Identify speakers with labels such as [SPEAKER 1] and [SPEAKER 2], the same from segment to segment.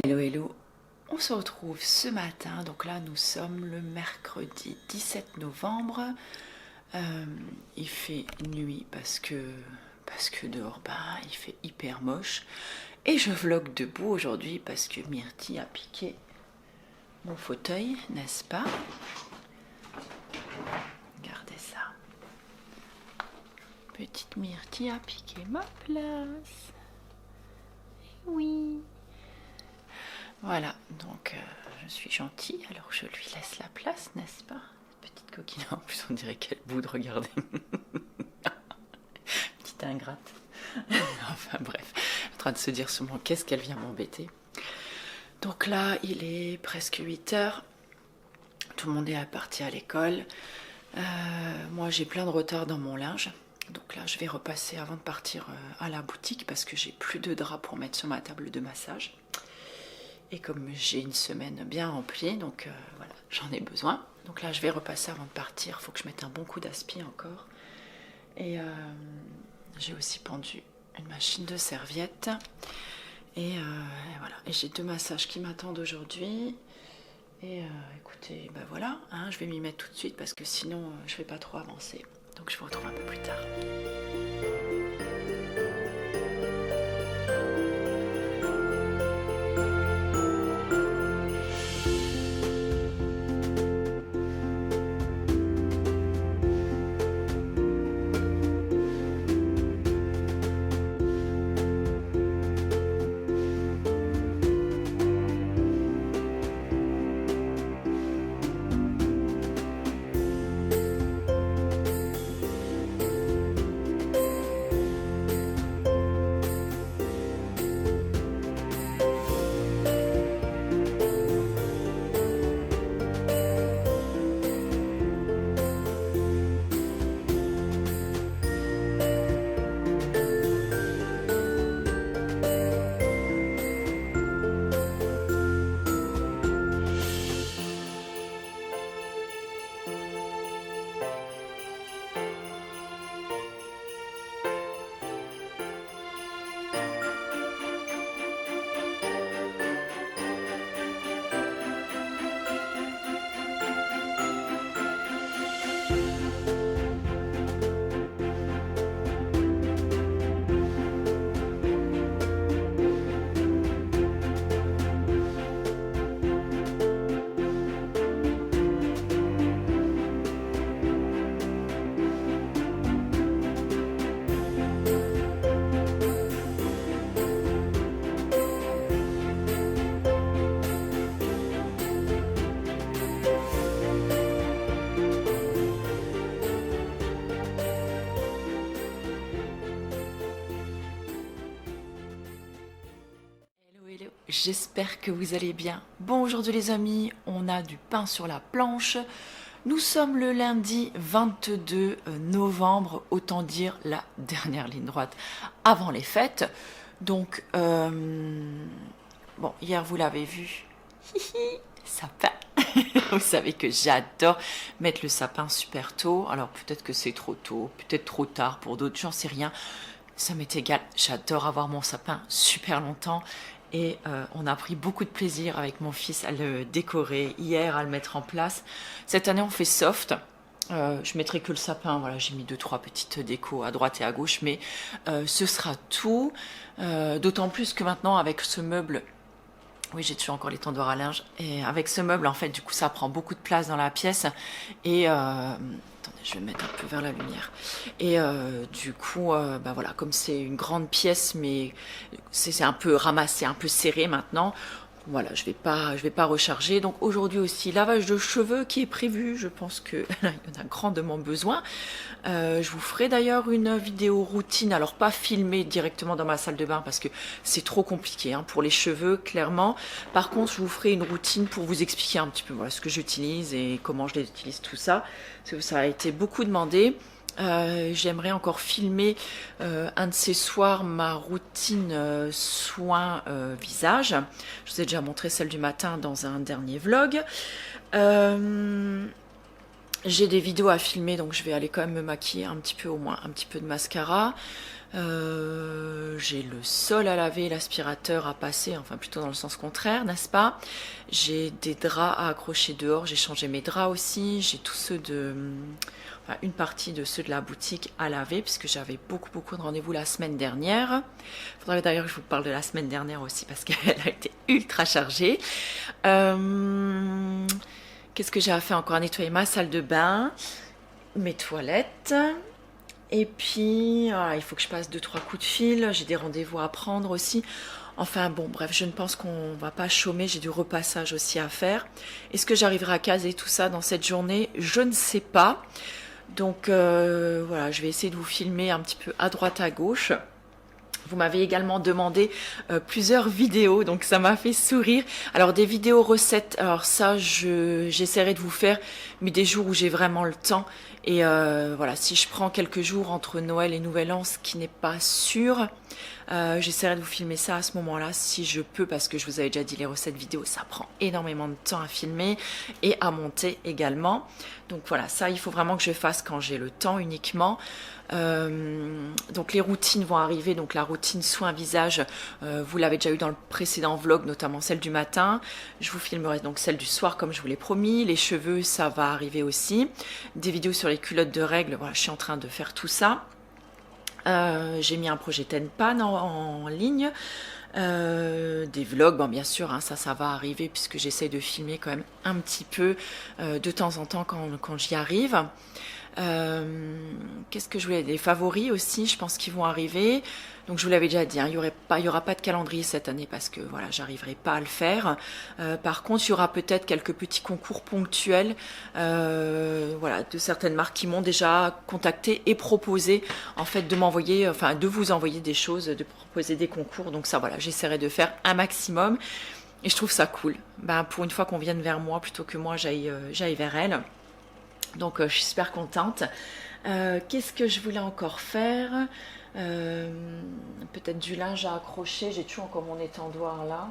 [SPEAKER 1] Hello, hello, on se retrouve ce matin, donc là nous sommes le mercredi 17 novembre, il fait nuit parce que dehors il fait hyper moche et je vlog debout aujourd'hui parce que Myrtille a piqué mon fauteuil, n'est-ce pas? Regardez ça, petite Myrtille a piqué ma place, et oui. Voilà, donc je suis gentille, alors je lui laisse la place, n'est-ce pas? Petite coquine, en plus on dirait qu'elle boude, regardez. Petite ingrate. Enfin bref, en train de se dire sûrement qu'est-ce qu'elle vient m'embêter. Donc là, il est presque 8 heures, tout le monde est parti à l'école. Moi j'ai plein de retard dans mon linge. Donc là, je vais repasser avant de partir à la boutique parce que j'ai plus de draps pour mettre sur ma table de massage. Et comme j'ai une semaine bien remplie, donc voilà, j'en ai besoin. Donc là, je vais repasser avant de partir. Il faut que je mette un bon coup d'aspi encore. Et j'ai aussi pendu une machine de serviettes. Et voilà. Et j'ai 2 massages qui m'attendent aujourd'hui. Et écoutez, ben voilà, hein, je vais m'y mettre tout de suite parce que sinon, je ne vais pas trop avancer. Donc je vous retrouve un peu plus tard. J'espère que vous allez bien. Bon, aujourd'hui les amis, on a du pain sur la planche. Nous sommes le lundi 22 novembre, autant dire la dernière ligne droite avant les fêtes. Donc, bon, hier vous l'avez vu, sapin. Vous savez que j'adore mettre le sapin super tôt. Alors peut-être que c'est trop tôt, peut-être trop tard pour d'autres, j'en sais rien. Ça m'est égal, j'adore avoir mon sapin super longtemps. Et on a pris beaucoup de plaisir avec mon fils à le décorer hier, à le mettre en place. Cette année, on fait soft. Je mettrai que le sapin. Voilà, j'ai mis 2-3 petites décos à droite et à gauche, mais ce sera tout. D'autant plus que maintenant, avec ce meuble, oui, j'ai toujours encore les tendoirs à linge. Et avec ce meuble, en fait, du coup, ça prend beaucoup de place dans la pièce. Et attendez, je vais me mettre un peu vers la lumière. Et du coup, bah voilà, comme c'est une grande pièce, mais c'est un peu ramassé, un peu serré maintenant. Voilà, je vais pas recharger. Donc aujourd'hui aussi, lavage de cheveux qui est prévu. Je pense que il y en a grandement besoin. Je vous ferai d'ailleurs une vidéo routine. Alors pas filmée directement dans ma salle de bain parce que c'est trop compliqué hein, pour les cheveux, clairement. Par contre, je vous ferai une routine pour vous expliquer un petit peu voilà, ce que j'utilise et comment je les utilise, tout ça. Parce que ça a été beaucoup demandé. J'aimerais encore filmer un de ces soirs ma routine soins visage. Je vous ai déjà montré celle du matin dans un dernier vlog. J'ai des vidéos à filmer, donc je vais aller quand même me maquiller un petit peu, au moins un petit peu de mascara. J'ai le sol à laver, l'aspirateur à passer, enfin plutôt dans le sens contraire, n'est-ce pas? J'ai des draps à accrocher dehors, j'ai changé mes draps aussi, j'ai tous ceux de... Enfin, une partie de ceux de la boutique à laver, puisque j'avais beaucoup de rendez-vous la semaine dernière. Il faudrait d'ailleurs que je vous parle de la semaine dernière aussi, parce qu'elle a été ultra chargée. Qu'est-ce que j'ai à faire encore? Nettoyer ma salle de bain, mes toilettes. Et puis, il faut que je passe 2-3 coups de fil. J'ai des rendez-vous à prendre aussi. Enfin bon, bref, je ne pense qu'on va pas chômer. J'ai du repassage aussi à faire. Est-ce que j'arriverai à caser tout ça dans cette journée? Je ne sais pas. Donc voilà, je vais essayer de vous filmer un petit peu à droite, à gauche. Vous m'avez également demandé plusieurs vidéos, donc ça m'a fait sourire. Alors des vidéos recettes, alors ça j'essaierai de vous faire, mais des jours où j'ai vraiment le temps. Et voilà, si je prends quelques jours entre Noël et Nouvel An, ce qui n'est pas sûr, j'essaierai de vous filmer ça à ce moment-là, si je peux, parce que je vous avais déjà dit, les recettes vidéo, ça prend énormément de temps à filmer et à monter également. Donc voilà, ça il faut vraiment que je fasse quand j'ai le temps uniquement. Donc les routines vont arriver, donc la routine soin visage, vous l'avez déjà eu dans le précédent vlog, notamment celle du matin. Je vous filmerai donc celle du soir comme je vous l'ai promis. Les cheveux, ça va arriver aussi. Des vidéos sur les culottes de règles, voilà, je suis en train de faire tout ça. J'ai mis un projet Tenpan en ligne. Des vlogs, bon, bien sûr, hein, ça va arriver puisque j'essaye de filmer quand même un petit peu de temps en temps quand j'y arrive. Qu'est-ce que je voulais? Des favoris aussi, je pense qu'ils vont arriver. Donc je vous l'avais déjà dit, hein, il y aura pas de calendrier cette année parce que voilà, j'arriverai pas à le faire. Par contre, il y aura peut-être quelques petits concours ponctuels, voilà, de certaines marques qui m'ont déjà contacté et proposé en fait de m'envoyer, enfin de vous envoyer des choses, de proposer des concours. Donc ça, voilà, j'essaierai de faire un maximum et je trouve ça cool. Ben, pour une fois qu'on vienne vers moi plutôt que moi j'aille vers elle. Donc je suis super contente. Qu'est-ce que je voulais encore faire? Peut-être du linge à accrocher. J'ai toujours encore mon étendoir là.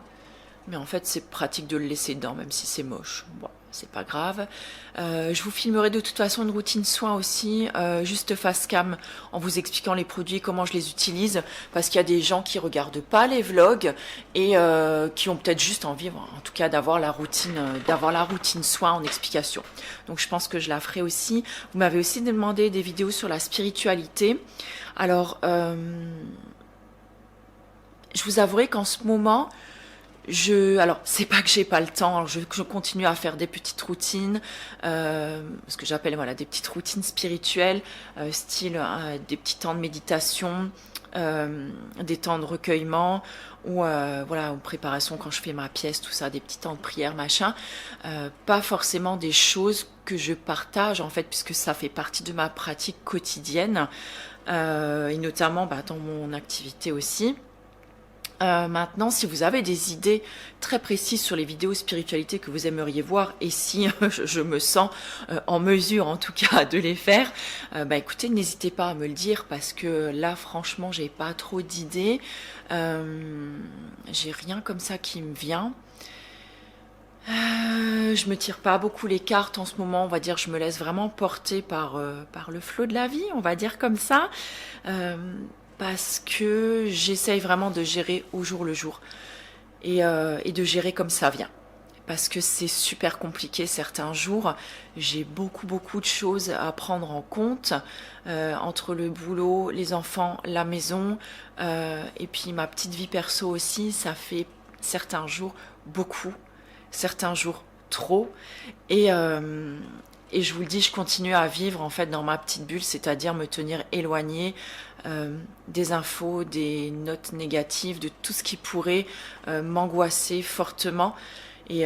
[SPEAKER 1] Mais en fait, c'est pratique de le laisser dedans, même si c'est moche. Bon, c'est pas grave. Je vous filmerai de toute façon une routine soin aussi, juste face cam, en vous expliquant les produits, comment je les utilise, parce qu'il y a des gens qui regardent pas les vlogs et qui ont peut-être juste envie, en tout cas, d'avoir la routine soin en explication. Donc, je pense que je la ferai aussi. Vous m'avez aussi demandé des vidéos sur la spiritualité. Alors, je vous avouerai qu'en ce moment, alors c'est pas que j'ai pas le temps, alors je continue à faire des petites routines, ce que j'appelle voilà des petites routines spirituelles, style des petits temps de méditation, des temps de recueillement ou voilà en préparation quand je fais ma pièce, tout ça, des petits temps de prière machin, pas forcément des choses que je partage en fait puisque ça fait partie de ma pratique quotidienne et notamment dans mon activité aussi. Maintenant, si vous avez des idées très précises sur les vidéos spiritualité que vous aimeriez voir et si je me sens en mesure en tout cas de les faire, écoutez, n'hésitez pas à me le dire parce que là franchement j'ai pas trop d'idées, j'ai rien comme ça qui me vient. Je me tire pas beaucoup les cartes en ce moment, on va dire, je me laisse vraiment porter par le flot de la vie, on va dire comme ça. Parce que j'essaye vraiment de gérer au jour le jour et de gérer comme ça vient. Parce que c'est super compliqué certains jours. J'ai beaucoup de choses à prendre en compte entre le boulot, les enfants, la maison et puis ma petite vie perso aussi. Ça fait certains jours beaucoup, certains jours trop et je vous le dis, je continue à vivre en fait dans ma petite bulle, c'est-à-dire me tenir éloignée des infos, des notes négatives, de tout ce qui pourrait m'angoisser fortement. Et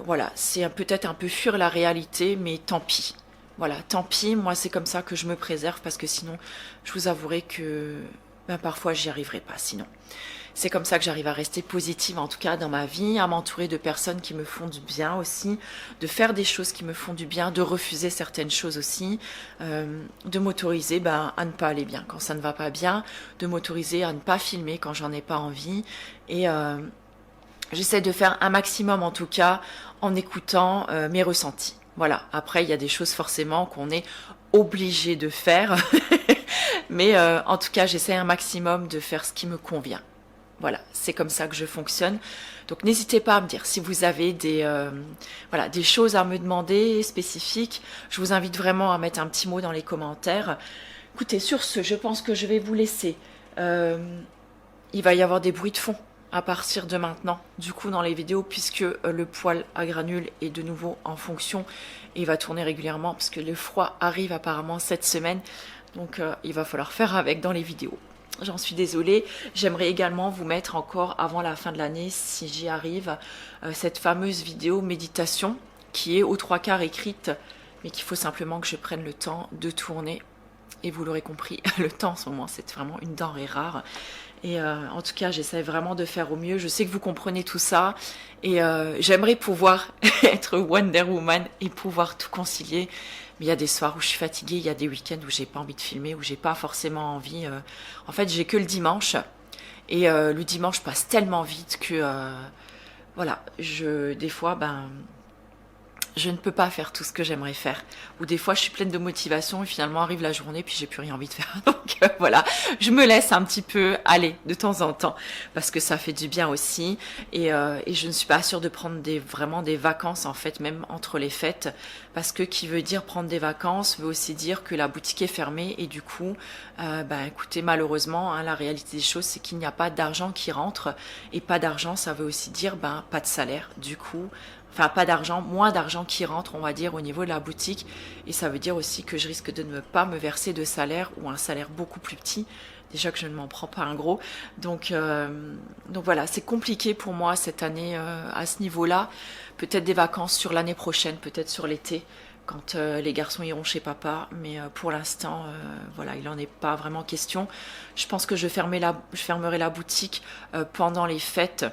[SPEAKER 1] voilà, c'est peut-être un peu fuir la réalité, mais tant pis. Voilà, tant pis, moi c'est comme ça que je me préserve parce que sinon, je vous avouerai que parfois j'y arriverai pas sinon. C'est comme ça que j'arrive à rester positive, en tout cas dans ma vie, à m'entourer de personnes qui me font du bien aussi, de faire des choses qui me font du bien, de refuser certaines choses aussi, de m'autoriser à ne pas aller bien quand ça ne va pas bien, de m'autoriser à ne pas filmer quand j'en ai pas envie. Et j'essaie de faire un maximum en tout cas en écoutant mes ressentis. Voilà, après il y a des choses forcément qu'on est obligé de faire, mais en tout cas j'essaie un maximum de faire ce qui me convient. Voilà, c'est comme ça que je fonctionne. Donc n'hésitez pas à me dire si vous avez voilà, des choses à me demander spécifiques. Je vous invite vraiment à mettre un petit mot dans les commentaires. Écoutez, sur ce, je pense que je vais vous laisser. Il va y avoir des bruits de fond à partir de maintenant, du coup dans les vidéos, puisque le poêle à granules est de nouveau en fonction et il va tourner régulièrement, parce que le froid arrive apparemment cette semaine, donc il va falloir faire avec dans les vidéos. J'en suis désolée. J'aimerais également vous mettre encore avant la fin de l'année, si j'y arrive, cette fameuse vidéo méditation qui est aux 3/4 écrite, mais qu'il faut simplement que je prenne le temps de tourner. Et vous l'aurez compris, le temps en ce moment, c'est vraiment une denrée rare. Et en tout cas, j'essaie vraiment de faire au mieux. Je sais que vous comprenez tout ça. Et j'aimerais pouvoir être Wonder Woman et pouvoir tout concilier. Mais il y a des soirs où je suis fatiguée, il y a des week-ends où j'ai pas envie de filmer, où j'ai pas forcément envie. En fait, j'ai que le dimanche. Et le dimanche passe tellement vite que voilà, des fois, je ne peux pas faire tout ce que j'aimerais faire. Ou des fois, je suis pleine de motivation et finalement arrive la journée puis j'ai plus rien envie de faire. Donc voilà, je me laisse un petit peu aller de temps en temps parce que ça fait du bien aussi. Et je ne suis pas sûre de prendre vraiment des vacances en fait, même entre les fêtes. Parce que qui veut dire prendre des vacances veut aussi dire que la boutique est fermée et du coup, écoutez, malheureusement, hein, la réalité des choses, c'est qu'il n'y a pas d'argent qui rentre. Et pas d'argent, ça veut aussi dire pas de salaire. Du coup, enfin pas d'argent, moins d'argent qui rentre, on va dire, au niveau de la boutique. Et ça veut dire aussi que je risque de ne pas me verser de salaire ou un salaire beaucoup plus petit. Déjà que je ne m'en prends pas un gros. Donc voilà, c'est compliqué pour moi cette année à ce niveau-là. Peut-être des vacances sur l'année prochaine, peut-être sur l'été, quand les garçons iront chez papa. Mais pour l'instant, voilà, il n'en est pas vraiment question. Je pense que je fermerai la boutique pendant les fêtes.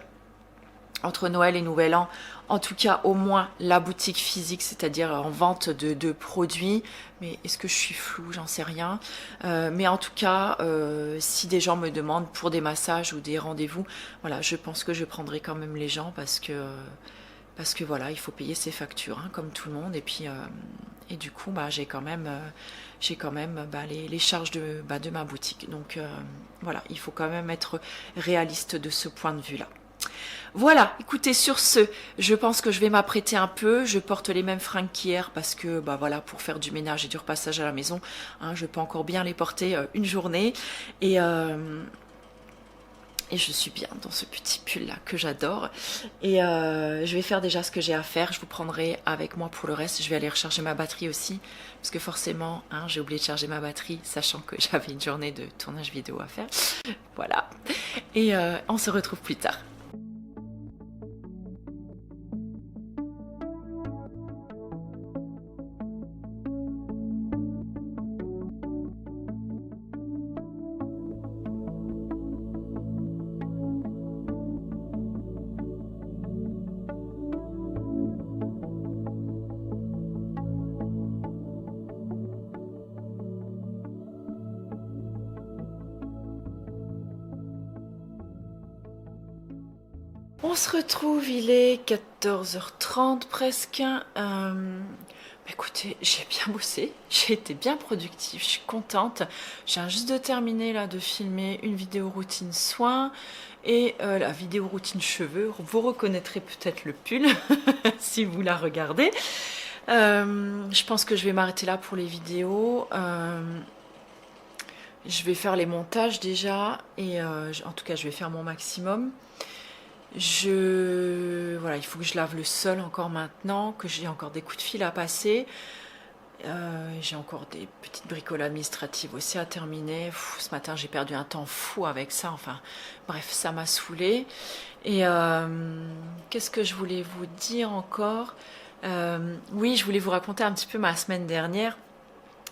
[SPEAKER 1] Entre Noël et Nouvel An, en tout cas au moins la boutique physique, c'est-à-dire en vente de produits. Mais est-ce que je suis floue? J'en sais rien. Mais en tout cas, si des gens me demandent pour des massages ou des rendez-vous, voilà, je pense que je prendrai quand même les gens parce que voilà, il faut payer ses factures, hein, comme tout le monde. Et puis et du coup, j'ai quand même les charges de ma boutique. Donc voilà, il faut quand même être réaliste de ce point de vue-là. Voilà, écoutez, sur ce, je pense que je vais m'apprêter un peu. Je porte les mêmes fringues qu'hier parce que, voilà, pour faire du ménage et du repassage à la maison, hein, je peux encore bien les porter une journée. Et je suis bien dans ce petit pull-là que j'adore. Et je vais faire déjà ce que j'ai à faire. Je vous prendrai avec moi pour le reste. Je vais aller recharger ma batterie aussi. Parce que forcément, hein, j'ai oublié de charger ma batterie, sachant que j'avais une journée de tournage vidéo à faire. Voilà. Et on se retrouve plus tard. On se retrouve, il est 14h30 presque. Écoutez, j'ai bien bossé, j'ai été bien productive, je suis contente. Je viens juste de terminer là de filmer une vidéo routine soins et la vidéo routine cheveux. Vous reconnaîtrez peut-être le pull si vous la regardez. Je pense que je vais m'arrêter là pour les vidéos. Je vais faire les montages déjà et en tout cas je vais faire mon maximum. Voilà, il faut que je lave le sol encore maintenant, que j'ai encore des coups de fil à passer. J'ai encore des petites bricoles administratives aussi à terminer. Ce matin, j'ai perdu un temps fou avec ça. Enfin, bref, ça m'a saoulée. Et qu'est-ce que je voulais vous dire encore? Oui, je voulais vous raconter un petit peu ma semaine dernière.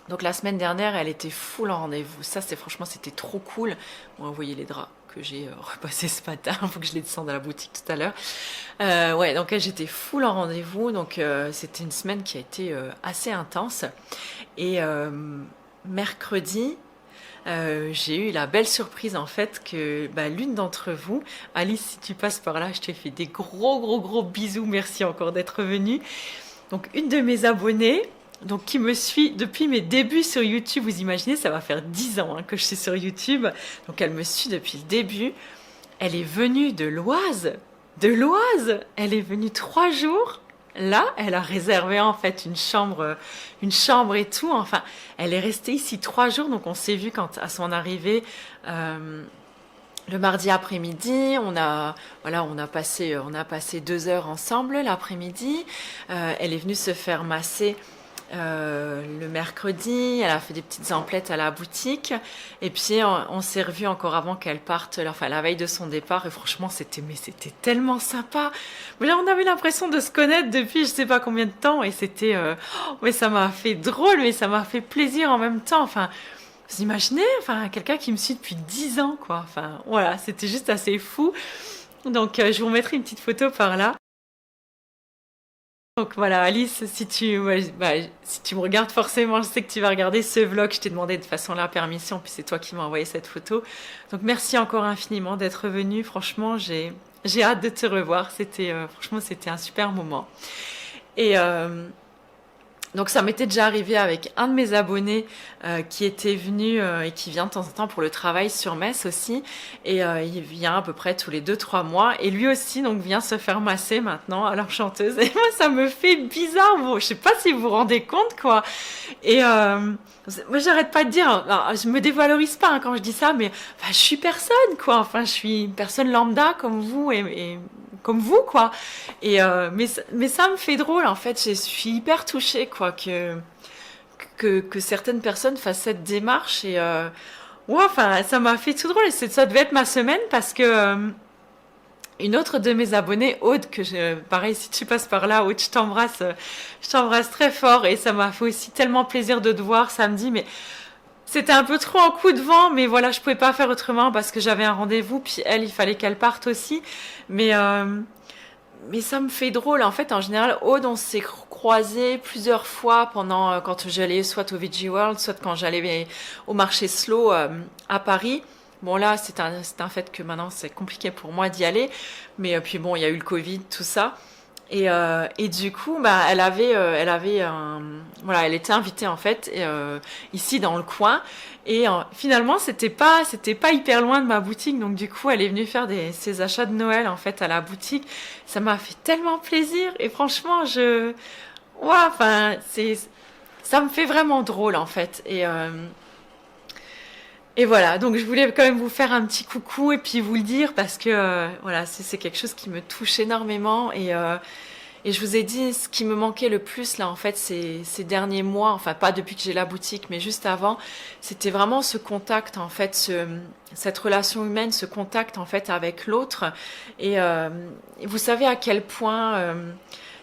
[SPEAKER 1] Donc la semaine dernière, elle était full en rendez-vous. Ça, franchement, c'était trop cool. Bon, vous voyez les draps que j'ai repassé ce matin. Il faut que je les descende à la boutique tout à l'heure. Ouais, donc j'étais full en rendez-vous. Donc c'était une semaine qui a été assez intense. Et mercredi, j'ai eu la belle surprise en fait que l'une d'entre vous, Alice, si tu passes par là, je te fais des gros bisous. Merci encore d'être venue. Donc une de mes abonnées, donc qui me suit depuis mes débuts sur YouTube, vous imaginez, ça va faire 10 ans que je suis sur YouTube, donc elle me suit depuis le début. Elle est venue de l'Oise, elle est venue 3 jours. Là, elle a réservé en fait une chambre et tout. Enfin, elle est restée ici 3 jours, donc on s'est vu quand à son arrivée. Le mardi après-midi, on a passé 2 heures ensemble l'après-midi. Elle est venue se faire masser le mercredi. Elle a fait des petites emplettes à la boutique. Et puis on s'est revus encore avant qu'elle parte, enfin la veille de son départ. Et franchement, c'était tellement sympa. Mais là, on avait l'impression de se connaître depuis je sais pas combien de temps. Et c'était, mais ça m'a fait drôle, mais ça m'a fait plaisir en même temps. Enfin. Vous imaginez, enfin, quelqu'un qui me suit depuis 10 ans, quoi. Enfin, voilà, c'était juste assez fou. Donc, je vous remettrai une petite photo par là. Donc voilà, Alice, si tu me regardes forcément, je sais que tu vas regarder ce vlog. Je t'ai demandé de façon la permission, puis c'est toi qui m'as envoyé cette photo. Donc merci encore infiniment d'être venue. Franchement, j'ai hâte de te revoir. Franchement, c'était un super moment. Et donc ça m'était déjà arrivé avec un de mes abonnés qui était venu et qui vient de temps en temps pour le travail sur Metz aussi. Et il vient à peu près tous les 2-3 mois. Et lui aussi donc vient se faire masser maintenant à leur chanteuse. Et moi ça me fait bizarre. Bon, je sais pas si vous vous rendez compte quoi. Et moi j'arrête pas de dire, alors, je me dévalorise pas quand je dis ça, mais enfin, je suis personne quoi. Enfin je suis une personne lambda comme vous et comme vous quoi. Et mais ça me fait drôle en fait. Je suis hyper touchée quoi que certaines personnes fassent cette démarche et ouais enfin ça m'a fait tout drôle. Et ça devait être ma semaine parce que une autre de mes abonnées, Aude, pareil, si tu passes par là, Aude, je t'embrasse très fort et ça m'a fait aussi tellement plaisir de te voir samedi, mais c'était un peu trop en coup de vent, mais voilà, je pouvais pas faire autrement parce que j'avais un rendez-vous, puis elle, il fallait qu'elle parte aussi, mais ça me fait drôle. En fait, en général, Aude, on s'est croisés plusieurs fois quand j'allais soit au VG World, soit quand j'allais au marché Slow à Paris. Bon là, c'est un fait que maintenant c'est compliqué pour moi d'y aller, mais puis bon, il y a eu le Covid, tout ça, et du coup, bah, voilà, elle était invitée en fait ici dans le coin, et finalement c'était pas hyper loin de ma boutique, donc du coup, elle est venue faire ses achats de Noël en fait à la boutique. Ça m'a fait tellement plaisir, et franchement, ouais, enfin, ça me fait vraiment drôle en fait, et voilà, donc je voulais quand même vous faire un petit coucou et puis vous le dire parce que voilà, c'est quelque chose qui me touche énormément et je vous ai dit ce qui me manquait le plus là en fait ces derniers mois, enfin pas depuis que j'ai la boutique mais juste avant, c'était vraiment ce contact en fait, cette relation humaine, ce contact en fait avec l'autre et vous savez à quel point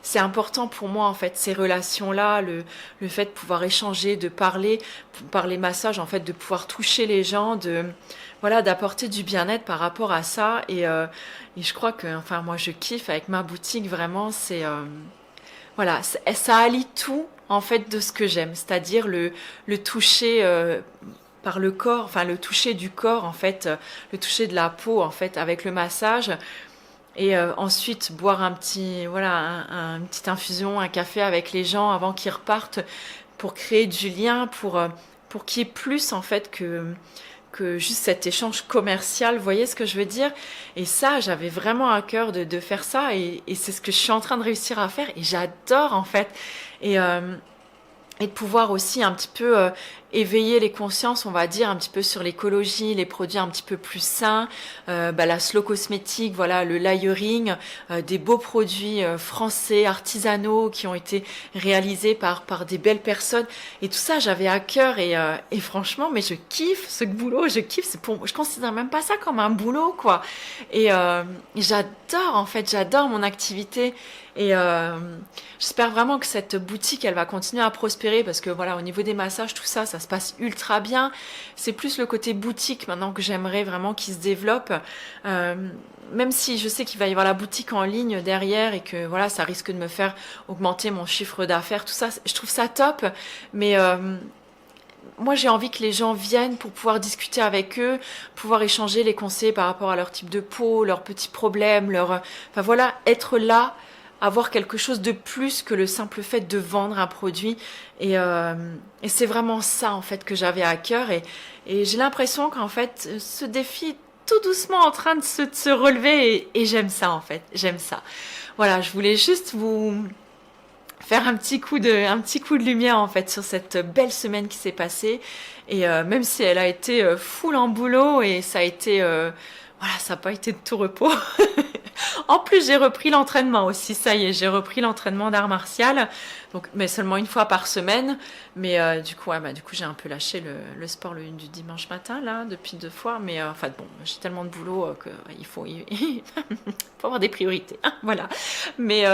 [SPEAKER 1] c'est important pour moi en fait ces relations-là, le fait de pouvoir échanger, de parler, par les massages en fait, de pouvoir toucher les gens, voilà, d'apporter du bien-être par rapport à ça et je crois que enfin moi je kiffe avec ma boutique vraiment, voilà, ça allie tout en fait de ce que j'aime, c'est-à-dire le toucher par le corps, enfin le toucher du corps en fait, le toucher de la peau en fait avec le massage. Et ensuite boire une petite infusion, un café avec les gens avant qu'ils repartent pour créer du lien, pour qu'il y ait plus en fait que juste cet échange commercial, vous voyez ce que je veux dire? Et ça, j'avais vraiment à cœur de faire ça et c'est ce que je suis en train de réussir à faire et j'adore en fait. Et de pouvoir aussi un petit peu éveiller les consciences, on va dire, un petit peu sur l'écologie, les produits un petit peu plus sains, la slow cosmétique, voilà, le layering, des beaux produits français, artisanaux, qui ont été réalisés par des belles personnes. Et tout ça, j'avais à cœur et franchement, mais je kiffe ce boulot, je kiffe, je considère même pas ça comme un boulot, quoi. Et j'adore, en fait, j'adore mon activité. Et j'espère vraiment que cette boutique, elle va continuer à prospérer parce que voilà, au niveau des massages, tout ça, ça se passe ultra bien. C'est plus le côté boutique maintenant que j'aimerais vraiment qu'il se développe. Même si je sais qu'il va y avoir la boutique en ligne derrière et que voilà, ça risque de me faire augmenter mon chiffre d'affaires, tout ça, je trouve ça top. Mais moi, j'ai envie que les gens viennent pour pouvoir discuter avec eux, pouvoir échanger les conseils par rapport à leur type de peau, leurs petits problèmes, enfin voilà, être là avoir quelque chose de plus que le simple fait de vendre un produit. Et c'est vraiment ça en fait que j'avais à cœur. Et j'ai l'impression qu'en fait ce défi est tout doucement en train de se relever et j'aime ça en fait, j'aime ça. Voilà, je voulais juste vous faire un petit coup de lumière en fait sur cette belle semaine qui s'est passée et même si elle a été full en boulot et ça a été voilà, ça n'a pas été de tout repos. En plus, j'ai repris l'entraînement aussi. Ça y est, j'ai repris l'entraînement d'art martial. Donc, mais seulement une fois par semaine. Mais du coup, ouais, bah, du coup, j'ai un peu lâché le sport du dimanche matin là depuis 2 fois. Mais enfin bon, j'ai tellement de boulot que il faut avoir des priorités. Hein, voilà. Mais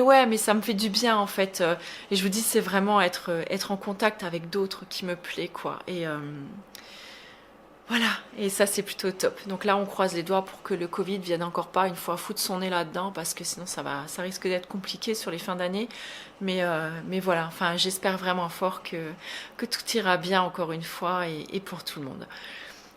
[SPEAKER 1] ouais, mais ça me fait du bien en fait. Et je vous dis, c'est vraiment être en contact avec d'autres qui me plaît quoi. Et voilà, et ça c'est plutôt top. Donc là on croise les doigts pour que le Covid vienne encore pas une fois foutre son nez là-dedans parce que sinon ça risque d'être compliqué sur les fins d'année. Mais voilà, enfin j'espère vraiment fort que tout ira bien encore une fois et pour tout le monde.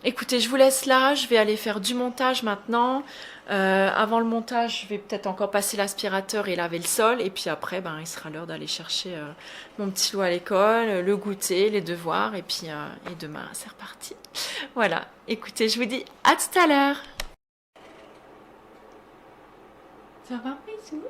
[SPEAKER 1] Écoutez, je vous laisse là, je vais aller faire du montage maintenant. Avant le montage, je vais peut-être encore passer l'aspirateur et laver le sol. Et puis après, ben, il sera l'heure d'aller chercher mon petit loup à l'école, le goûter, les devoirs. Et puis et demain, c'est reparti. Voilà, écoutez, je vous dis à tout à l'heure. Ça va, bisous.